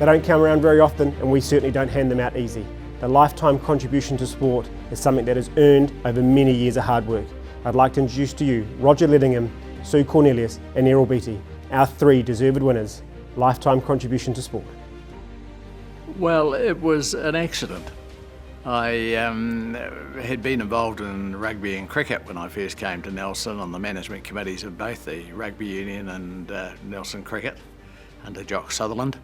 They don't come around very often, and we certainly don't hand them out easy. The lifetime contribution to sport is something that is earned over many years of hard work. I'd like to introduce to you Roger Ledingham, Sue Cornelius and Errol Beattie, our 3 deserved winners, lifetime contribution to sport. Well, it was an accident. I had been involved in rugby and cricket when I first came to Nelson on the management committees of both the Rugby Union and Nelson Cricket under Jock Sutherland.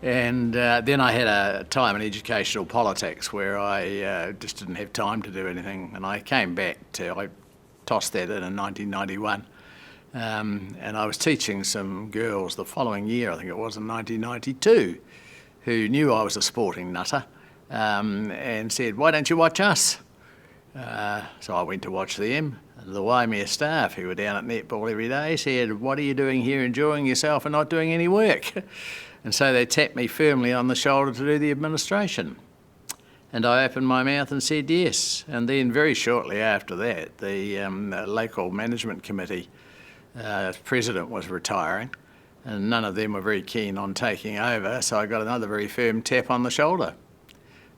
And then I had a time in educational politics where I just didn't have time to do anything, and I came back I tossed that in 1991. And I was teaching some girls the following year, I think it was in 1992, who knew I was a sporting nutter and said, "Why don't you watch us?" So I went to watch them. The Waimea staff, who were down at netball every day, said, "What are you doing here, enjoying yourself and not doing any work?" And so they tapped me firmly on the shoulder to do the administration. And I opened my mouth and said yes. And then very shortly after that, the local management committee president was retiring, and none of them were very keen on taking over, so I got another very firm tap on the shoulder.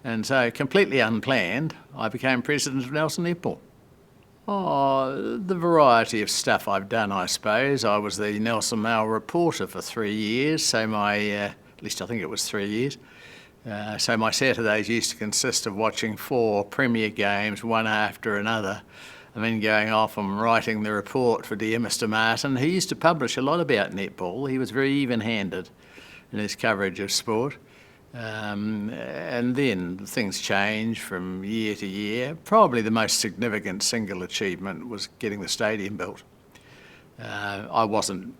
And so, completely unplanned, I became president of Nelson Netball. Oh, the variety of stuff I've done, I suppose. I was the Nelson Mail reporter for 3 years, so at least I think it was 3 years. So my Saturdays used to consist of watching 4 Premier games, one after another, and then going off and writing the report for dear Mr. Martin, who used to publish a lot about netball. He was very even-handed in his coverage of sport. And then things changed from year to year. Probably the most significant single achievement was getting the stadium built. I wasn't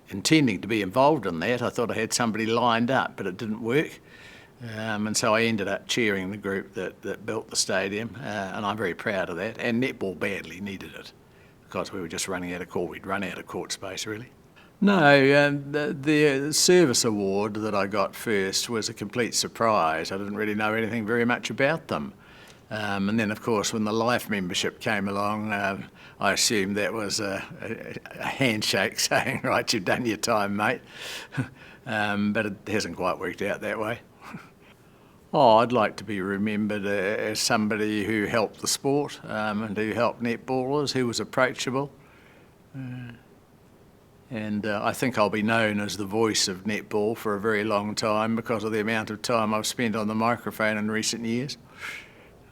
intending to be involved in that. I thought I had somebody lined up, but it didn't work. And so I ended up chairing the group that built the stadium, and I'm very proud of that. And netball badly needed it because we were just running out of court. We'd run out of court space, really. No, the service award that I got first was a complete surprise. I didn't really know anything very much about them. And then, of course, when the life membership came along, I assumed that was a handshake saying, "Right, you've done your time, mate." But it hasn't quite worked out that way. Oh, I'd like to be remembered as somebody who helped the sport and who helped netballers, who was approachable. And I think I'll be known as the voice of netball for a very long time because of the amount of time I've spent on the microphone in recent years.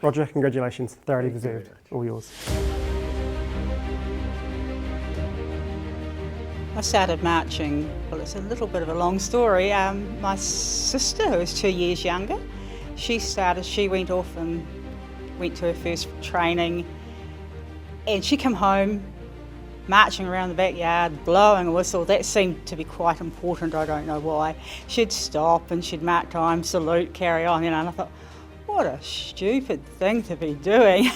Roger, congratulations. Thoroughly deserved. All yours. I started marching, well, it's a little bit of a long story. My sister, who was 2 years younger, she went off and went to her first training, and she came home marching around the backyard, blowing a whistle. That seemed to be quite important, I don't know why. She'd stop and she'd mark time, salute, carry on, and I thought, what a stupid thing to be doing.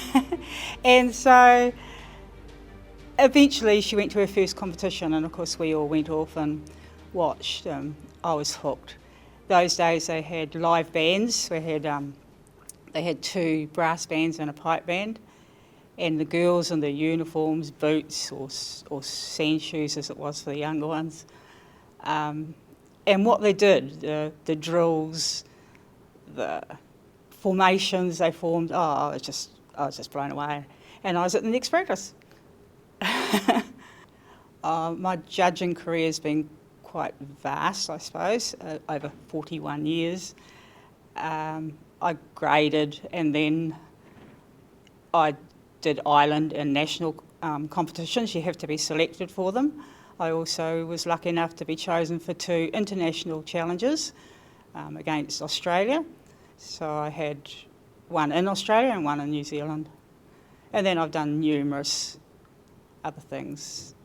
And so eventually she went to her first competition, and of course we all went off and watched. I was hooked. Those days they had live bands. They had 2 brass bands and a pipe band, and the girls in their uniforms, boots or sand shoes as it was for the younger ones. And what they did, the drills, the formations they formed, I was just blown away. And I was at the next practice. My judging career has been quite vast, I suppose, over 41 years. I graded, and then I did island and national competitions. You have to be selected for them. I also was lucky enough to be chosen for 2 international challenges against Australia. So I had one in Australia and one in New Zealand. And then I've done numerous other things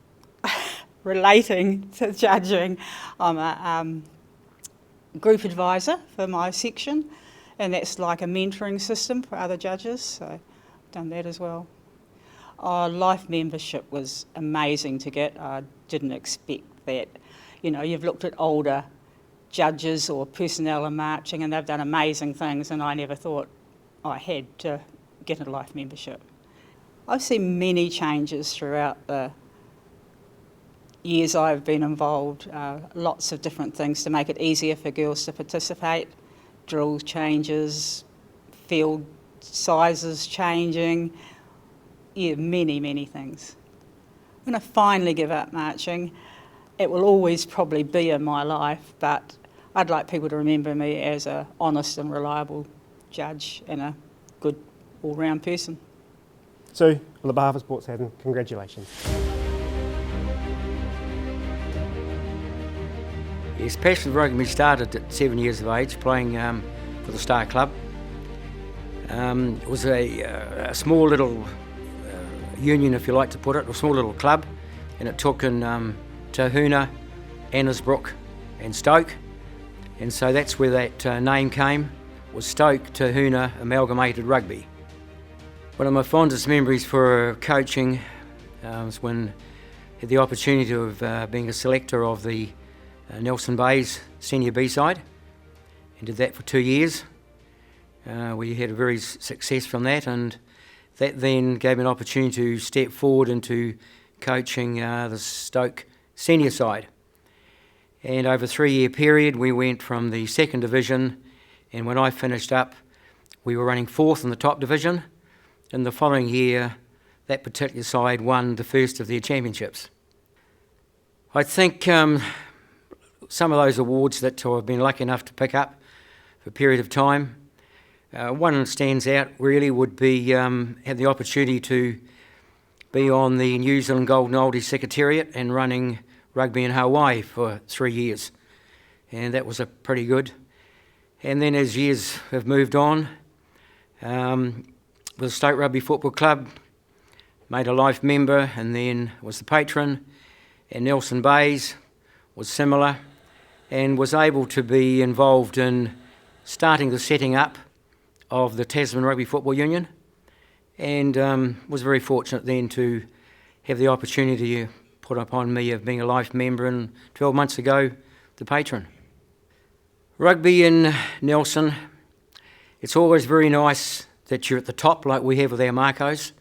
relating to judging. I'm a group advisor for my section, and that's like a mentoring system for other judges, so I've done that as well. Life membership was amazing to get. I didn't expect that. You know, you've looked at older judges or personnel in marching and they've done amazing things, and I never thought I had to get a life membership. I've seen many changes throughout the years I've been involved, lots of different things to make it easier for girls to participate, drill changes, field sizes changing, yeah, many things. When I finally give up marching, it will always probably be in my life, but I'd like people to remember me as an honest and reliable judge and a good all-round person. Sue, on the behalf of Sports Tasman, congratulations. Yes, passion for rugby started at 7 years of age, playing for the Star Club. It was a small little union, if you like to put it, a small little club, and it took in Tahuna, Annesbrook and Stoke, and so that's where that name came, was Stoke Tahuna Amalgamated Rugby. One of my fondest memories for coaching was when I had the opportunity of being a selector of the Nelson Bays Senior B side, and did that for 2 years. We had a very success from that, and that then gave me an opportunity to step forward into coaching the Stoke senior side. And over a 3-year period we went from the second division, and when I finished up we were running fourth in the top division, and the following year that particular side won the first of their championships. I think some of those awards that I've been lucky enough to pick up for a period of time, one that stands out really would be have the opportunity to be on the New Zealand Golden Oldies Secretariat and running rugby in Hawaii for 3 years, and that was pretty good. And then as years have moved on, with Stoke Rugby Football Club, made a life member and then was the patron, and Nelson Bays was similar, and was able to be involved in starting the setting up of the Tasman Rugby Football Union, and was very fortunate then to have the opportunity put upon me of being a life member, and 12 months ago the patron. Rugby in Nelson, it's always very nice that you're at the top like we have with our Marcos,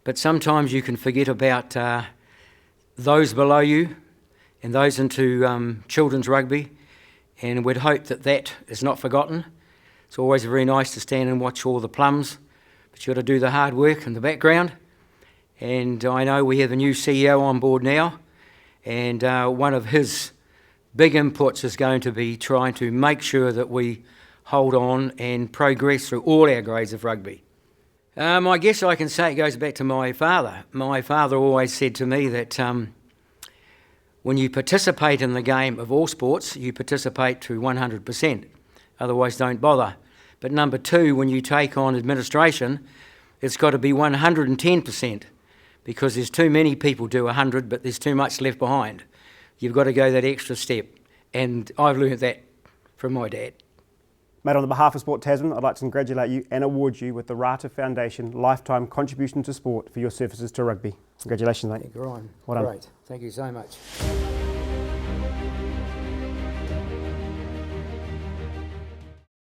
but sometimes you can forget about those below you and those into children's rugby, and we'd hope that that is not forgotten. It's always very nice to stand and watch all the plums, but you've got to do the hard work in the background. And I know we have a new CEO on board now, and one of his big inputs is going to be trying to make sure that we hold on and progress through all our grades of rugby. I guess I can say it goes back to my father. My father always said to me that when you participate in the game of all sports, you participate to 100%, otherwise don't bother. But number two, when you take on administration, it's got to be 110%, because there's too many people do 100, but there's too much left behind. You've got to go that extra step, and I've learned that from my dad. Mate, on the behalf of Sport Tasman, I'd like to congratulate you and award you with the Rata Foundation Lifetime Contribution to Sport for your services to rugby. Congratulations, mate. Thank you, Ryan. Well done. Great. Thank you so much.